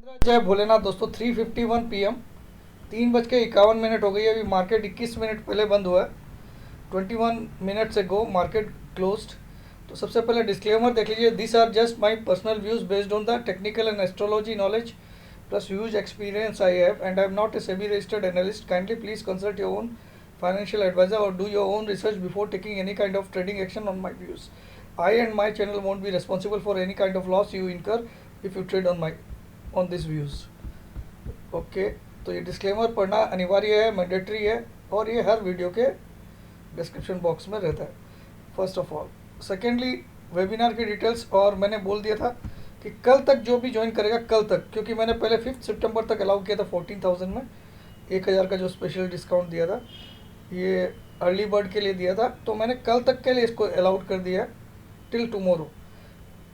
जय भोलेनाथ दोस्तों। 3:51 PM, 3:51 हो गई है। अभी मार्केट 21 मिनट पहले बंद हुआ है। 21 मिनट से गो मार्केट क्लोज्ड। तो सबसे पहले डिस्क्लेमर देख लीजिए। This are just my personal views based on the technical and astrology knowledge plus huge experience I have and I am not a SEBI registered analyst. Kindly please consult your own financial advisor or do your own research before taking any kind of trading action on my views. I and my channel won't be responsible for any kind of loss you incur if you trade on these views. Okay, तो ये disclaimer पढ़ना अनिवार्य है, mandatory है और ये हर video के description box में रहता है। First of all, secondly webinar की डिटेल्स, और मैंने बोल दिया था कि कल तक जो भी ज्वाइन करेगा, कल तक, क्योंकि मैंने पहले 5 सितंबर तक अलाउ किया था 14,000 में 1,000 का जो स्पेशल डिस्काउंट दिया था, ये अर्ली बर्ड के लिए दिया था, तो मैंने कल तक के लिए इसको अलाउड कर दिया टिल टुमारो।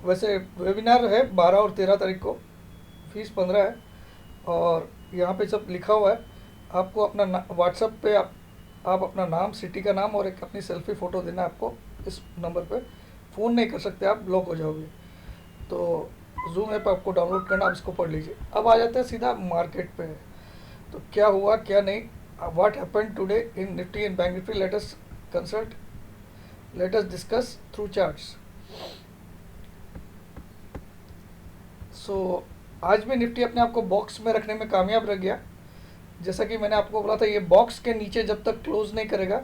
वैसे वेबिनार है 12 और 13 तारीख को, फीस 15 है और यहाँ पे सब लिखा हुआ है। आपको अपना व्हाट्सएप पे आप अपना नाम, सिटी का नाम और एक अपनी सेल्फी फ़ोटो देना है आपको। इस नंबर पे फ़ोन नहीं कर सकते आप, ब्लॉक हो जाओगे। तो जूम ऐप आपको डाउनलोड करना, आप इसको पढ़ लीजिए। अब आ जाते हैं सीधा मार्केट पे। तो क्या हुआ क्या नहीं, what happened today in Nifty and Bank Nifty, let us consult, let us discuss through charts. So आज भी निफ्टी अपने आप को बॉक्स में रखने में कामयाब रह गया। जैसा कि मैंने आपको बोला था, ये बॉक्स के नीचे जब तक क्लोज नहीं करेगा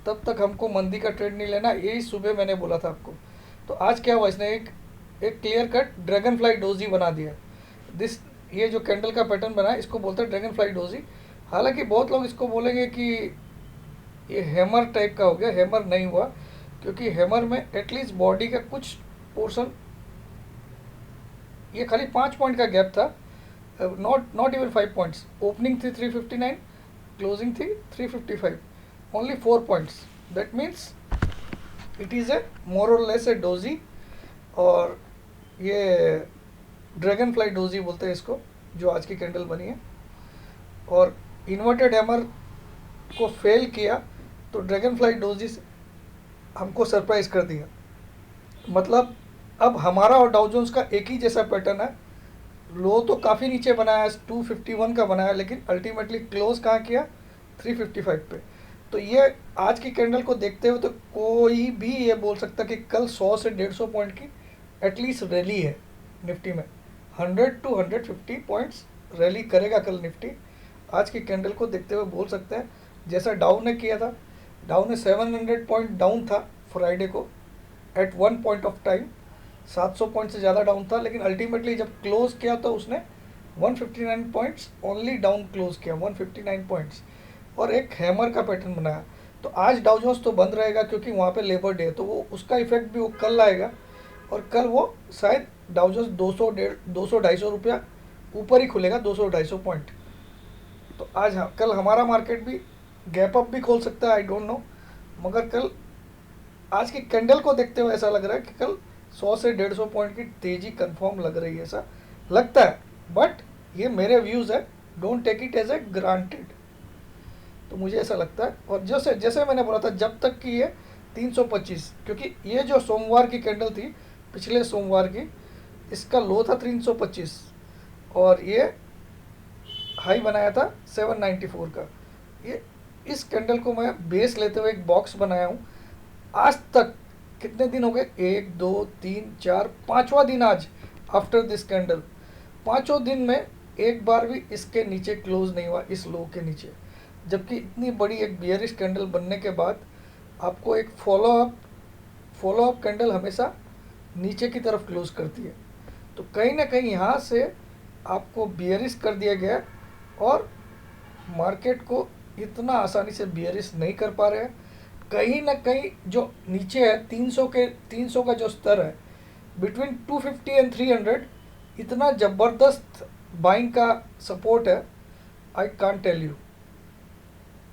तब तक हमको मंदी का ट्रेड नहीं लेना, यही सुबह मैंने बोला था आपको। तो आज क्या हुआ, इसने एक clear cut dragon fly doji बना दिया। ये जो कैंडल का पैटर्न बना है, इसको बोलते हैं ड्रैगन फ्लाई डोजी। हालांकि बहुत लोग इसको बोलेंगे कि ये हैमर टाइप का हो गया। हैमर नहीं हुआ, क्योंकि हैमर में एटलीस्ट बॉडी का कुछ पोर्शन, ये खाली 5 पॉइंट का गैप था, नॉट इवन 5 पॉइंट्स। ओपनिंग थी 359, क्लोजिंग थी 355, only 4 points. That means it is a more और लेस ए डोजी, और ये ड्रैगन फ्लाई डोजी बोलते हैं इसको, जो आज की कैंडल बनी है। और इन्वर्टेड हैमर को फेल किया तो ड्रैगन फ्लाई डोजी से हमको सरप्राइज कर दिया। मतलब अब हमारा और डाउ जोन्स का एक ही जैसा पैटर्न है। लो तो काफ़ी नीचे बनाया है, 251 का बनाया, लेकिन अल्टीमेटली क्लोज कहाँ किया, 355 पे। तो ये आज की कैंडल को देखते हुए तो कोई भी ये बोल सकता कि कल 100 से 150 पॉइंट की एटलीस्ट रैली है निफ्टी में। 100 to 150 पॉइंट्स रैली करेगा कल निफ्टी। आज की कैंडल को देखते हुए बोल सकते हैं, जैसा डाउ ने किया था। डाउ ने 700 पॉइंट डाउन था फ्राइडे को at one point of time, 700 point से ज़्यादा डाउन था, लेकिन अल्टीमेटली जब क्लोज किया तो उसने 159 पॉइंट्स ओनली डाउन क्लोज किया, 159 पॉइंट्स, और एक हैमर का पैटर्न बनाया। तो आज डाउ जोन्स तो बंद रहेगा, क्योंकि वहाँ पे लेबर डे है, तो वो उसका इफेक्ट भी वो कल आएगा, और कल वो शायद डाउ जोन्स 200-250 रुपया ऊपर ही खुलेगा, 200-250 पॉइंट। तो आज कल हमारा मार्केट भी गैप अप भी खोल सकता है, आई डोंट नो, मगर कल आज की कैंडल को देखते हुए ऐसा लग रहा है कि कल 100 से 150 पॉइंट की तेज़ी कंफर्म लग रही है, ऐसा लगता है। बट ये मेरे व्यूज़ है, don't take it as a granted. तो मुझे ऐसा लगता है, और जैसे जैसे मैंने बोला था, जब तक कि ये 325, क्योंकि ये जो सोमवार की कैंडल थी, पिछले सोमवार की, इसका लो था 325 और ये हाई बनाया था 794 का। ये इस कैंडल को मैं बेस लेते हुए एक बॉक्स बनाया हूँ। आज तक कितने दिन हो गए, 1 2 3 4 5वां दिन आज आफ्टर दिस कैंडल। 5 दिन में एक बार भी इसके नीचे क्लोज नहीं हुआ, इस लो के नीचे। जबकि इतनी बड़ी एक बियरिश कैंडल बनने के बाद आपको एक फॉलो अप कैंडल हमेशा नीचे की तरफ क्लोज करती है। तो कहीं ना कहीं यहाँ से आपको बियरिश कर दिया गया, और मार्केट को इतना आसानी से बियरिश नहीं कर पा रहे हैं। कहीं ना कहीं जो नीचे है 300 का जो स्तर है, बिटवीन 250 एंड 300, इतना ज़बरदस्त बाइंग का सपोर्ट है, आई कांट टेल यू।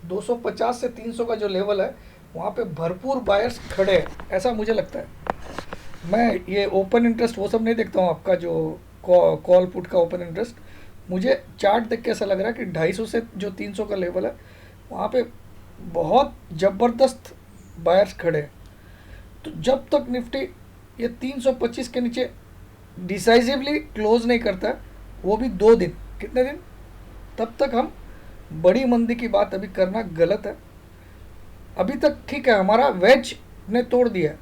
250 से 300 का जो लेवल है, वहाँ पे भरपूर बायर्स खड़े हैं, ऐसा मुझे लगता है। मैं ये ओपन इंटरेस्ट वो सब नहीं देखता हूँ, आपका जो कॉल पुट का ओपन इंटरेस्ट। मुझे चार्ट देख के ऐसा लग रहा है कि 250 से जो 300 का लेवल है, वहाँ पे बहुत ज़बरदस्त बायर्स खड़े हैं। तो जब तक निफ्टी ये 325 के नीचे डिसाइसिवली क्लोज नहीं करता है, वो भी 2 दिन, कितने दिन, तब तक हम बड़ी मंदी की बात अभी करना गलत है। अभी तक ठीक है, हमारा वेज ने तोड़ दिया है,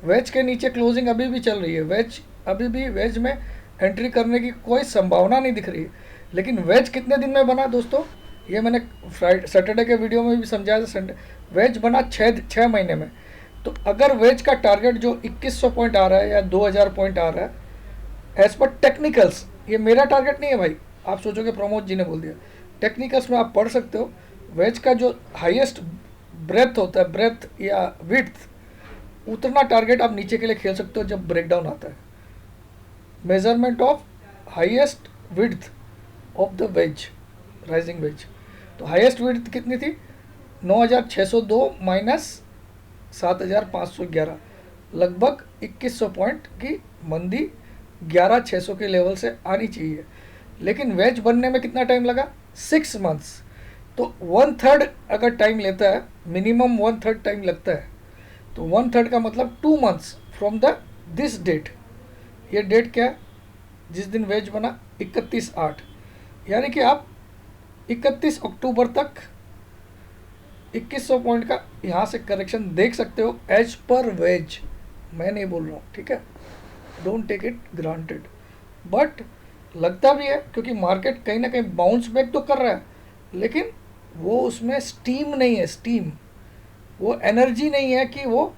वेज के नीचे क्लोजिंग अभी भी चल रही है, वेज अभी भी वेज में एंट्री करने की कोई संभावना नहीं दिख रही है। लेकिन वेज कितने दिन में बना दोस्तों, ये मैंने सैटरडे के वीडियो में भी समझाया था, संडे वेज बना 6 महीने में। तो अगर वेज का टारगेट जो 2100 पॉइंट आ रहा है या 2000 पॉइंट आ रहा है एज पर टेक्निकल्स, ये मेरा टारगेट नहीं है भाई, आप सोचोगे प्रमोद जी ने बोल दिया, टेक्निकल्स में आप पढ़ सकते हो। वेज का जो हाईएस्ट ब्रेथ होता है, ब्रेथ या विड्थ, उतना टारगेट आप नीचे के लिए खेल सकते हो जब ब्रेकडाउन आता है। Measurement of highest width of the ways, rising veg, तो हाईएस्ट विड्थ कितनी थी, 9602 माइनस 7511, लगभग 2100 पॉइंट की मंदी 11600 के लेवल से आनी चाहिए। लेकिन वेज बनने में कितना टाइम लगा, 6 मंथ्स। तो 1/3 अगर टाइम लेता है, मिनिमम 1/3 टाइम लगता है, तो 1/3 का मतलब 2 months from the this date. ये डेट क्या है, जिस दिन वेज बना 31/8, यानी कि आप 31 अक्टूबर तक 2100 पॉइंट का यहाँ से करेक्शन देख सकते हो एज पर वेज। मैं नहीं बोल रहा हूँ, ठीक है, don't take it granted, but लगता भी है क्योंकि मार्केट कहीं ना कहीं बाउंस बैक तो कर रहा है, लेकिन वो उसमें स्टीम नहीं है, स्टीम, वो एनर्जी नहीं है कि वो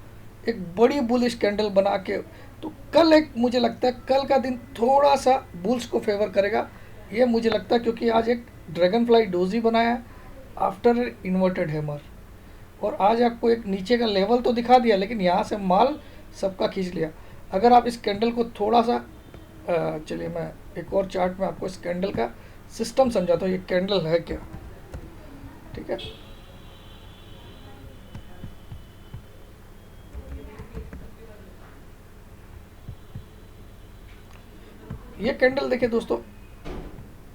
एक बड़ी बुलिश कैंडल बना के। तो कल एक मुझे लगता है कल का दिन थोड़ा सा बुल्स को फेवर करेगा, ये मुझे लगता है, क्योंकि आज एक ड्रैगन फ्लाई डोजी बनाया आफ्टर इन्वर्टेड हैमर, और आज आपको एक नीचे का लेवल तो दिखा दिया, लेकिन यहाँ से माल सबका खींच लिया। अगर आप इस कैंडल को थोड़ा सा चलिए मैं एक और चार्ट में आपको इस कैंडल का सिस्टम समझाता हूँ, ये कैंडल है क्या, ठीक है। ये कैंडल देखिए दोस्तों,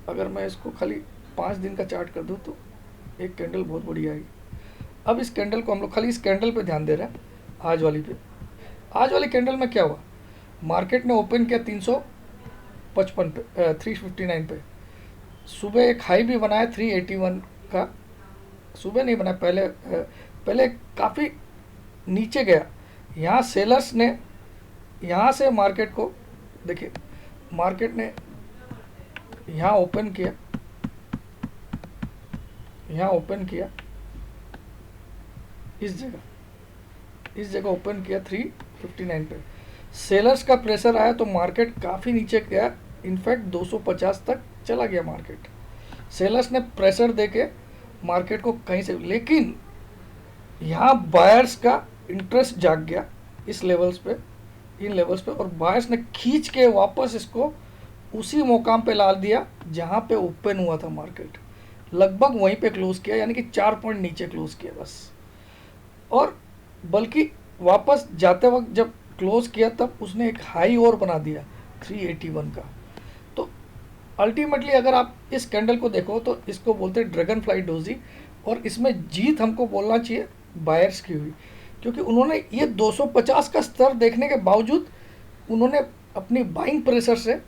अगर मैं इसको खाली 5 दिन का चार्ट कर दूँ तो एक कैंडल बहुत बढ़िया आएगी। अब इस कैंडल को हम लोग खाली इस कैंडल पे ध्यान दे रहे हैं, आज वाली पे। आज वाली कैंडल में क्या हुआ, मार्केट ने ओपन किया 355 पे, 359 पे, सुबह एक हाई भी बनाया 381 का, सुबह नहीं बनाया, पहले काफ़ी नीचे गया। यहाँ सेलर्स ने यहाँ से मार्केट को देखिए, मार्केट ने यहाँ ओपन किया, यहाँ ओपन किया, इस जगह ओपन किया 359 पे, सेलर्स का प्रेशर आया तो मार्केट काफ़ी नीचे गया, इनफैक्ट 250 तक चला गया मार्केट। सेलर्स ने प्रेशर देके मार्केट को कहीं से, लेकिन यहाँ बायर्स का इंटरेस्ट जाग गया इस लेवल्स पे, इन लेवल्स पे, और बायर्स ने खींच के वापस इसको उसी मुकाम पे ला दिया जहाँ पे ओपन हुआ था मार्केट, लगभग वहीं पे क्लोज किया, यानी कि 4 पॉइंट नीचे क्लोज किया बस। और बल्कि वापस जाते वक्त जब क्लोज किया तब उसने एक हाई और बना दिया 381 का। तो अल्टीमेटली अगर आप इस कैंडल को देखो तो इसको बोलते हैं ड्रैगन फ्लाई डोजी, और इसमें जीत हमको बोलना चाहिए बायर्स की हुई, क्योंकि उन्होंने ये 250 का स्तर देखने के बावजूद उन्होंने अपनी बाइंग प्रेशर से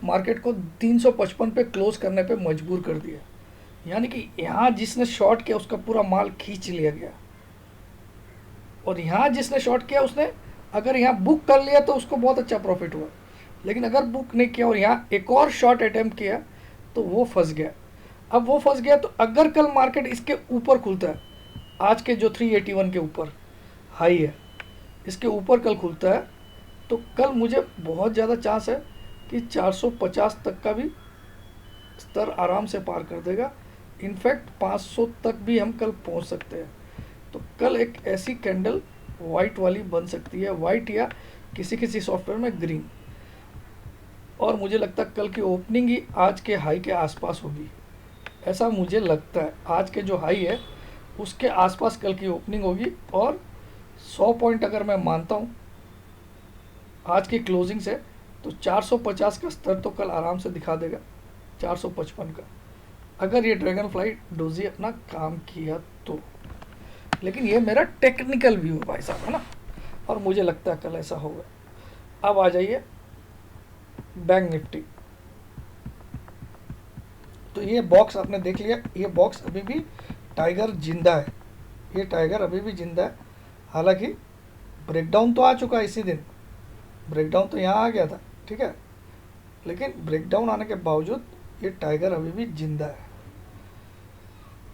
मार्केट को 355 पे क्लोज करने पे मजबूर कर दिया, यानी कि यहाँ जिसने शॉर्ट किया उसका पूरा माल खींच लिया गया, और यहाँ जिसने शॉर्ट किया उसने अगर यहाँ बुक कर लिया तो उसको बहुत अच्छा प्रॉफिट हुआ, लेकिन अगर बुक नहीं किया और यहाँ एक और शॉर्ट अटेम्प्ट किया तो वो फंस गया। अब वो फंस गया तो अगर कल मार्केट इसके ऊपर खुलता है, आज के जो 381 के ऊपर हाई है, इसके ऊपर कल खुलता है, तो कल मुझे बहुत ज़्यादा चांस है कि 450 तक का भी स्तर आराम से पार कर देगा, इनफैक्ट 500 तक भी हम कल पहुंच सकते हैं। तो कल एक ऐसी कैंडल वाइट वाली बन सकती है, वाइट या किसी सॉफ्टवेयर में ग्रीन, और मुझे लगता है कल की ओपनिंग ही आज के हाई के आसपास होगी, ऐसा मुझे लगता है। आज के जो हाई है उसके आसपास कल की ओपनिंग होगी, और 100 पॉइंट अगर मैं मानता हूँ आज की क्लोजिंग से, तो 450 का स्तर तो कल आराम से दिखा देगा, 455 का, अगर ये ड्रैगन फ्लाई डोजी अपना काम किया तो। लेकिन ये मेरा टेक्निकल व्यू है भाई साहब, है ना, और मुझे लगता है कल ऐसा होगा। अब आ जाइए बैंक निफ्टी। तो ये बॉक्स आपने देख लिया, ये बॉक्स अभी भी टाइगर जिंदा है, ये टाइगर अभी भी जिंदा है। हालांकि ब्रेकडाउन तो आ चुका है, इसी दिन ब्रेकडाउन तो यहाँ आ गया था, ठीक है, लेकिन ब्रेकडाउन आने के बावजूद ये टाइगर अभी भी जिंदा है।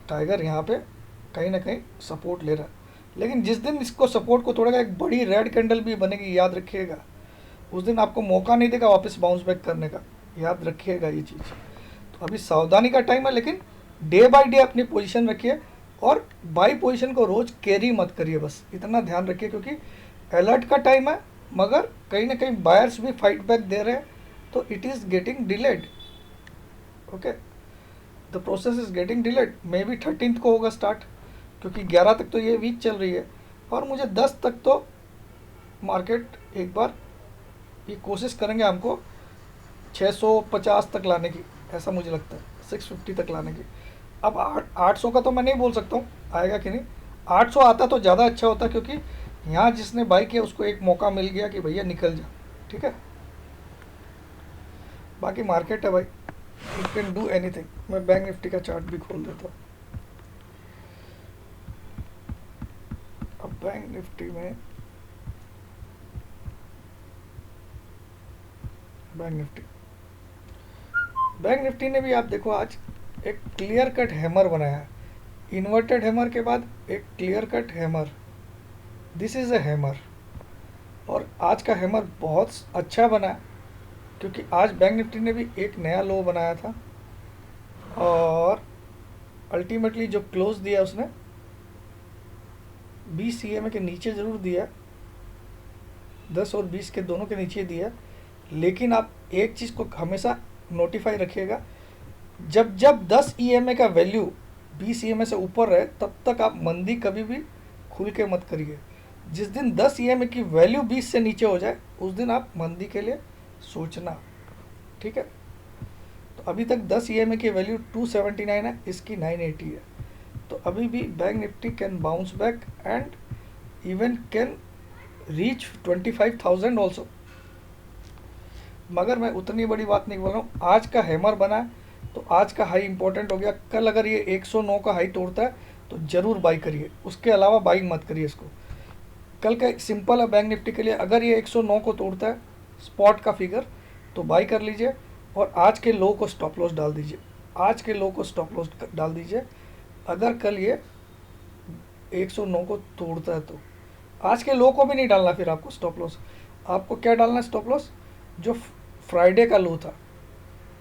टाइगर यहाँ पे कहीं ना कहीं सपोर्ट ले रहा है, लेकिन जिस दिन इसको सपोर्ट को तोड़ेगा एक बड़ी रेड कैंडल भी बनेगी, याद रखिएगा। उस दिन आपको मौका नहीं देगा वापस बाउंस बैक करने का, याद रखिएगा ये चीज़। तो अभी सावधानी का टाइम है, लेकिन डे बाय डे अपनी पोजीशन रखिए और बाई पोजीशन को रोज़ कैरी मत करिए, बस इतना ध्यान रखिए, क्योंकि अलर्ट का टाइम है, मगर कहीं ना कहीं बायर्स भी फाइट बैक दे रहे हैं, तो it is getting delayed. Okay, the process is getting delayed. May be 13th को होगा स्टार्ट, क्योंकि 11 तक तो ये वीक चल रही है, और मुझे 10 तक तो मार्केट एक बार ये कोशिश करेंगे हमको 650 तक लाने की, ऐसा मुझे लगता है, 650 तक लाने की। अब 800 का तो मैं नहीं बोल सकता हूँ आएगा कि नहीं, 800 आता तो ज़्यादा अच्छा होता, क्योंकि यहाँ जिसने बाई किया उसको एक मौका मिल गया कि भैया निकल जा, ठीक है। बाकी मार्केट है भाई, यू कैन डू एनीथिंग। मैं बैंक निफ्टी का चार्ट भी खोल देता हूँ। अब बैंक निफ्टी में बैंक निफ्टी ने भी आप देखो आज एक क्लियर कट हैमर बनाया है, इन्वर्टेड हैमर के बाद एक clear cut hammer, this is a hammer. और आज का हैमर बहुत अच्छा बना है, क्योंकि आज बैंक निफ्टी ने भी एक नया लो बनाया था, और अल्टीमेटली जो क्लोज दिया उसने 20 CMA के नीचे ज़रूर दिया, 10 और 20 के दोनों के नीचे दिया। लेकिन आप एक चीज़ को हमेशा नोटिफाई रखिएगा, जब जब 10 EMA का वैल्यू 20 EMA से ऊपर रहे, तब तक आप मंदी कभी भी खुल के मत करिए। जिस दिन 10 EMA की वैल्यू 20 से नीचे हो जाए, उस दिन आप मंदी के लिए सोचना, ठीक है। तो अभी तक 10 EMA की वैल्यू 279 है, इसकी 980 है। तो अभी भी bank Nifty can bounce back and even can reach 25,000 also. मगर मैं उतनी बड़ी बात नहीं बोल रहा हूँ, आज का हैमर बना है तो आज का हाई इंपॉर्टेंट हो गया। कल अगर ये 109 का हाई तोड़ता है तो ज़रूर बाई करिए, उसके अलावा बाइंग मत करिए इसको। कल का सिंपल है बैंक निफ्टी के लिए, अगर ये 109 को तोड़ता है स्पॉट का फिगर तो बाई कर लीजिए, और आज के लो को स्टॉप लॉस डाल दीजिए, आज के लो को स्टॉप लॉस डाल दीजिए। अगर कल ये 109 को तोड़ता है तो आज के लो को भी नहीं डालना, फिर आपको स्टॉप लॉस, आपको क्या डालना है स्टॉप लॉस, जो फ्राइडे का लो था।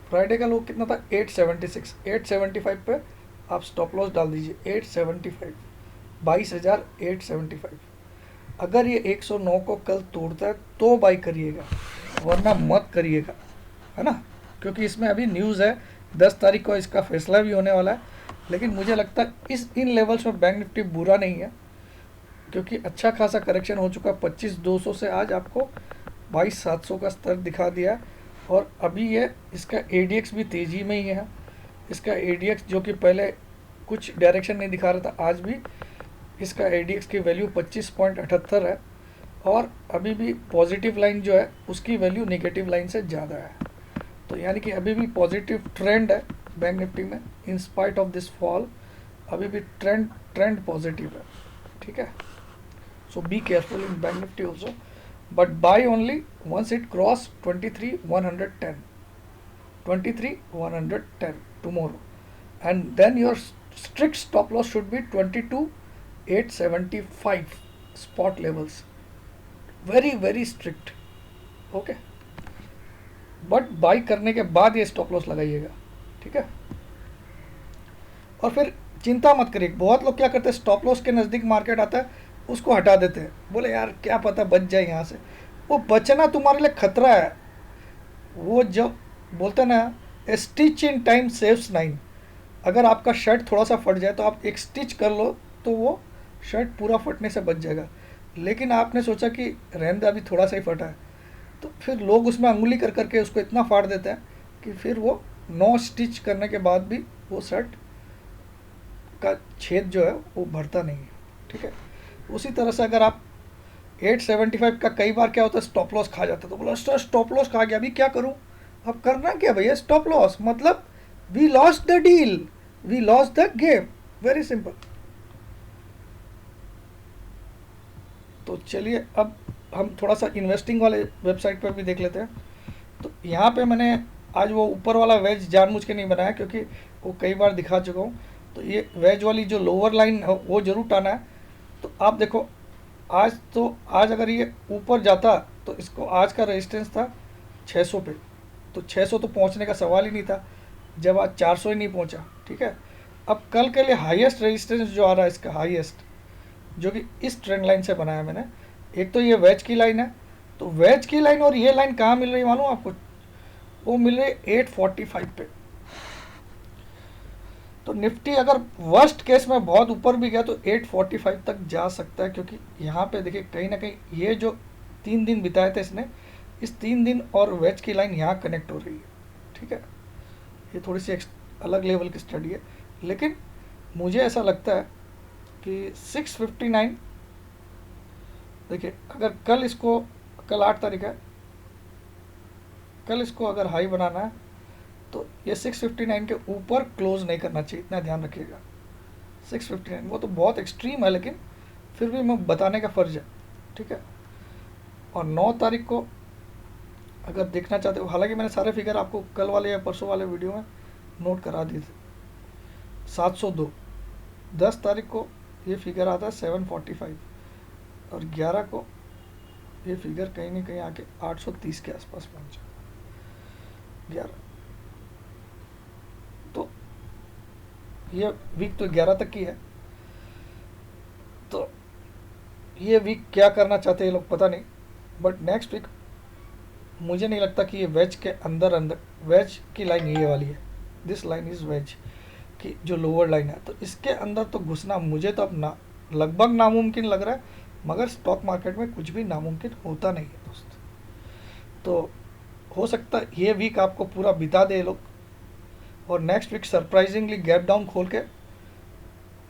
फ्राइडे का लो कितना था 876, 875 पे आप स्टॉप लॉस डाल दीजिए, 875, 22,875। अगर ये 109 को कल तोड़ता है तो बाई करिएगा, वरना मत करिएगा, है ना। क्योंकि इसमें अभी न्यूज़ है 10 तारीख को इसका फैसला भी होने वाला है, लेकिन मुझे लगता है इन लेवल्स में बैंक निफ्टी बुरा नहीं है, क्योंकि अच्छा खासा करेक्शन हो चुका है। 25,200 से आज आपको 22,700 का स्तर दिखा दिया, और अभी ये इसका ADX भी तेज़ी में ही है। इसका ADX जो कि पहले कुछ डायरेक्शन नहीं दिखा रहा था, आज भी इसका ADX की वैल्यू 25.78 है, और अभी भी पॉजिटिव लाइन जो है उसकी वैल्यू नेगेटिव लाइन से ज़्यादा है। तो यानी कि अभी भी पॉजिटिव ट्रेंड है बैंक निफ्टी में, in spite of this fall अभी भी ट्रेंड पॉजिटिव है, ठीक है। So be careful in bank Nifty also, but buy only once it cross 23,110, 23,110 tomorrow, and then your strict stop loss should be 22,875 spot levels, very strict, okay। But by करने के बाद ये stop loss लगाइएगा, ठीक है। और फिर चिंता मत करिए, बहुत लोग क्या करते हैं, स्टॉप लॉस के नज़दीक मार्केट आता है उसको हटा देते हैं, बोले यार क्या पता बच जाए यहाँ से। वो बचना तुम्हारे लिए खतरा है। वो जो बोलते हैं ना, ए स्टिच इन टाइम सेव्स 9। अगर आपका शर्ट थोड़ा सा फट जाए तो आप एक स्टिच कर लो तो वो शर्ट पूरा फटने से बच जाएगा। लेकिन आपने सोचा कि रहने दे अभी थोड़ा सा ही फटा है, तो फिर लोग उसमें अंगुली कर करके उसको इतना फाड़ देते हैं कि फिर वो 9 स्टिच करने के बाद भी वो शर्ट का छेद जो है वो भरता नहीं है, ठीक है। उसी तरह से अगर आप 875 का कई बार क्या होता है स्टॉप लॉस खा जाता है, तो बोला सर स्टॉप लॉस खा गया, अभी क्या करूं। अब करना क्या भैया, स्टॉप लॉस मतलब we lost the deal, we lost the game, very simple. तो चलिए अब हम थोड़ा सा इन्वेस्टिंग वाले वेबसाइट पर भी देख लेते हैं। तो यहाँ पे मैंने आज वो ऊपर वाला वेज जानबूझ के नहीं बनाया क्योंकि वो कई बार दिखा चुका हूँ। तो ये वेज वाली जो लोअर लाइन है वो जरूर टाना है। तो आप देखो आज अगर ये ऊपर जाता तो इसको आज का रेजिस्टेंस था 600 पे, तो 600 तो पहुंचने का सवाल ही नहीं था जब आज 400 ही नहीं पहुंचा। ठीक है, अब कल के लिए हाईएस्ट रेजिस्टेंस जो आ रहा है इसका हाईएस्ट, जो कि इस ट्रेंड लाइन से बनाया मैंने। एक तो ये वेज की लाइन है, तो वेज की लाइन और ये लाइन कहाँ मिल रही है मालूम आपको? वो मिल रही है 845 पे। तो निफ्टी अगर वर्स्ट केस में बहुत ऊपर भी गया तो 845 तक जा सकता है, क्योंकि यहाँ पे देखिए कहीं ना कहीं ये जो 3 दिन बिताए थे इसने, इस 3 दिन और वेज की लाइन यहाँ कनेक्ट हो रही है। ठीक है, ये थोड़ी सी अलग लेवल की स्टडी है, लेकिन मुझे ऐसा लगता है कि 659, देखिए अगर कल 8 तारीख है, कल इसको अगर हाई बनाना है तो ये 659 के ऊपर क्लोज नहीं करना चाहिए, इतना ध्यान रखिएगा। 659 वो तो बहुत एक्सट्रीम है, लेकिन फिर भी मैं बताने का फ़र्ज है। ठीक है, और 9 तारीख को अगर देखना चाहते हो, हालांकि मैंने सारे फिगर आपको कल वाले या परसों वाले वीडियो में नोट करा दिए थे। 702, 10 तारीख को ये फिगर आता है 745, और 11 को ये फिगर कहीं ना कहीं आके 830 के आसपास पहुंचा 11। तो ये वीक तो 11 तक की है। तो ये वीक क्या करना चाहते हैं ये लोग पता नहीं, बट नेक्स्ट वीक मुझे नहीं लगता कि ये वेज के अंदर वेज की लाइन ये वाली है, दिस लाइन इज़ वेज की जो लोअर लाइन है, तो इसके अंदर तो घुसना मुझे तो अब लगभग नामुमकिन लग रहा है। मगर स्टॉक मार्केट में कुछ भी नामुमकिन होता नहीं है दोस्त। तो हो सकता है ये वीक आपको पूरा बिता दे लोग, और next week surprisingly gap down खोल के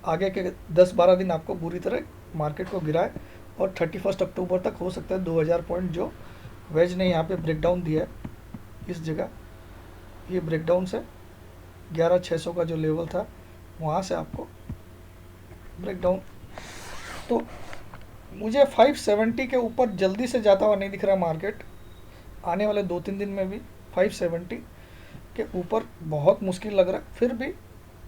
आगे के 10-12 दिन आपको बुरी तरह मार्केट को गिराए, और 31 अक्टूबर तक हो सकता है 2000 पॉइंट जो वेज ने यहाँ पे ब्रेकडाउन दिया है इस जगह, ये ब्रेकडाउन से 11,600 का जो लेवल था वहाँ से आपको ब्रेकडाउन, तो मुझे 570 के ऊपर जल्दी से जाता हुआ नहीं दिख रहा मार्केट। आने वाले 2-3 दिन में भी 570 के ऊपर बहुत मुश्किल लग रहा है। फिर भी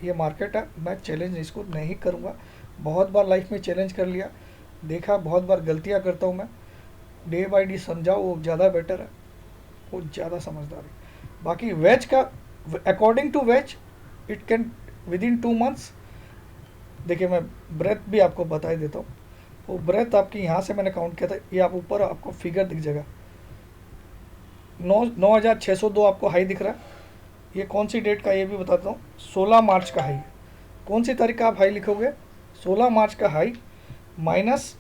ये मार्केट है, मैं चैलेंज इसको नहीं करूँगा। बहुत बार लाइफ में चैलेंज कर लिया, देखा बहुत बार गलतियाँ करता हूँ मैं। डे बाय डे समझाओ, वो ज़्यादा बेटर है, वो ज़्यादा समझदार है। बाकी वेज का according to wedge it can within 2 months, देखिए मैं ब्रेथ भी आपको बता ही देता हूँ। वो ब्रेथ आपकी यहाँ से मैंने काउंट किया था, ये आप ऊपर आपको फिगर दिख जाएगा 9,602 आपको हाई दिख रहा है। ये कौन सी डेट का ये भी बताता हूँ, 16 मार्च का हाई। कौन सी तारीख का आप हाई लिखोगे? 16 मार्च का हाई माइनस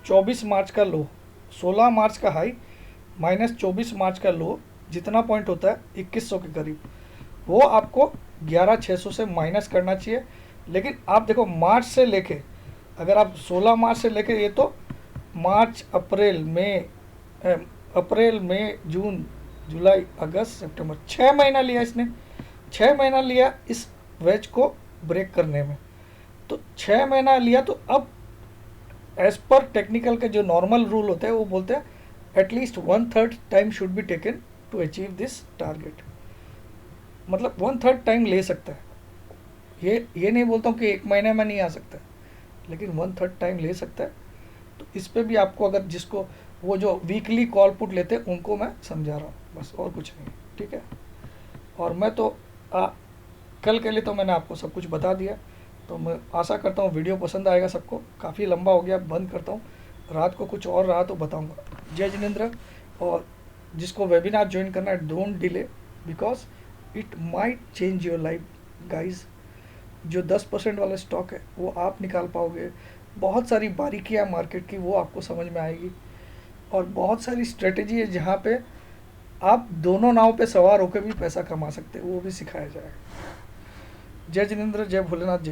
24 मार्च का लो। 16 मार्च का हाई माइनस 24 मार्च का लो, जितना पॉइंट होता है 2100 के करीब, वो आपको 11,600 से माइनस करना चाहिए। लेकिन आप देखो मार्च से लेके, अगर आप 16 मार्च से लेके, ये तो मार्च अप्रैल मई जून जुलाई अगस्त सितंबर 6 महीना लिया इसने, 6 महीना लिया इस वेज को ब्रेक करने में। तो 6 महीना लिया, तो अब एज पर टेक्निकल के जो नॉर्मल रूल होते हैं वो बोलते हैं at least 1/3 time should be taken to achieve this target. मतलब 1/3 टाइम ले सकता है, ये नहीं बोलता हूँ कि 1 महीने में नहीं आ सकता, लेकिन 1/3 टाइम ले सकता है। तो इस पे भी आपको, अगर जिसको वो जो वीकली कॉल पुट लेते हैं उनको मैं समझा रहा हूँ, बस और कुछ नहीं। ठीक है, और मैं तो कल के लिए तो मैंने आपको सब कुछ बता दिया। तो मैं आशा करता हूँ वीडियो पसंद आएगा सबको। काफ़ी लंबा हो गया, बंद करता हूँ, रात को कुछ और रहा तो बताऊँगा। जय जिनेंद्र, और जिसको वेबिनार ज्वाइन करना है don't delay, because it might change your life guys. जो 10% वाला स्टॉक है वो आप निकाल पाओगे, बहुत सारी बारीकियाँ मार्केट की वो आपको समझ में आएगी, और बहुत सारी स्ट्रेटेजी है जहाँ पे आप दोनों नाव पे सवार होकर भी पैसा कमा सकते हैं, वो भी सिखाया जाएगा। जय जिनेंद्र, जय भोलेनाथ, जय।